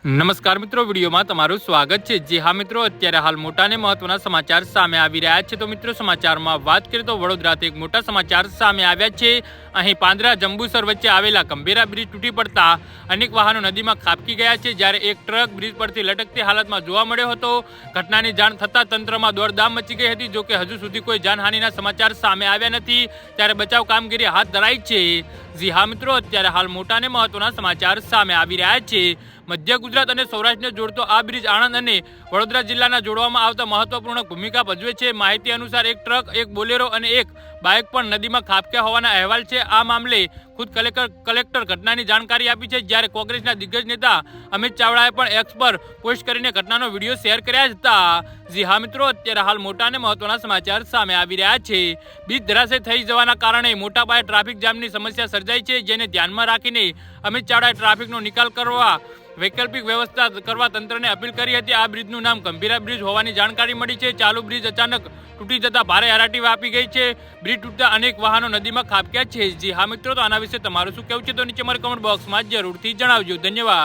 નમસ્કાર મિત્રો, વિડીયોમાં તમારું સ્વાગત છે। જી હા મિત્રો, અત્યારે હાલ મોટા અને મહત્વના સમાચાર સામે આવી રહ્યા છે। તો મિત્રો, સમાચારમાં વાત કરીએ તો વડોદરાથી એક મોટા સમાચાર સામે આવ્યા છે। અહીં પાંદરા જંબુસર વચ્ચે આવેલા ગંભીરા બ્રિજ તૂટી પડતા અનેક વાહનો નદીમાં ખાબકી ગયા છે, જ્યારે એક ટ્રક બ્રિજ પરથી લટકતી હાલતમાં જોવા મળ્યો હતો। ઘટનાની જાણ થતાં તંત્રમાં દોડધામ મચી ગઈ હતી। જોકે હજુ સુધી કોઈ જાનહાનિના સમાચાર સામે આવ્યા નથી, ત્યારે બચાવ કામગીરી હાથ ધરાઈ છે। જી હા મિત્રો, અત્યારે હાલ મોટા અને મહત્વના સમાચાર સામે આવી રહ્યા છે। મધ્ય ગુજરાત અને સૌરાષ્ટ્રને જોડતો આ બ્રિજ આણંદ અને વડોદરા જિલ્લાના જોડવામાં આવતા મહત્વપૂર્ણ ભૂમિકા ભજવે છે। માહિતી અનુસાર એક ટ્રક, એક બોલેરો અને એક બાઇક પણ નદીમાં ખાબક્યા હોવાના અહેવાલ છે। આ મામલે ખુદ કલેક્ટર ઘટનાની જાણકારી આપી છે, જ્યારે કોંગ્રેસના દિગ્ગજ નેતા અમિત ચાવડાએ પણ એક્સ પર પોસ્ટ કરીને ઘટનાનો વિડીયો શેર કર્યા હતા। જી હા મિત્રો, અત્યારે હાલ મોટા અને મહત્વના સમાચાર સામે આવી રહ્યા છે। બ્રિજ ધરાશય થઈ જવાના કારણે મોટા પાયે ટ્રાફિક જામની સમસ્યા સર્જાઈ છે, જેને ધ્યાનમાં રાખીને અમિત ચાવડાએ ટ્રાફિકનો નિકાલ કરવા વૈકલ્પિક વ્યવસ્થા કરવા તંત્રને અપીલ કરી હતી। આ બ્રિજનું નામ ગંભીરા બ્રિજ હોવાની જાણકારી મળી છે। ચાલુ બ્રિજ અચાનક તૂટી જતા ભારે હરાટી વ્યાપી ગઈ છે। બ્રિજ તૂટતા અનેક વાહનો નદીમાં ખાબક્યા છે। જી હા મિત્રો, તો આના વિશે તમારું શું કહેવું છે તો નીચે મારા કમેન્ટ બોક્સમાં જરૂરથી જણાવજો। ધન્યવાદ।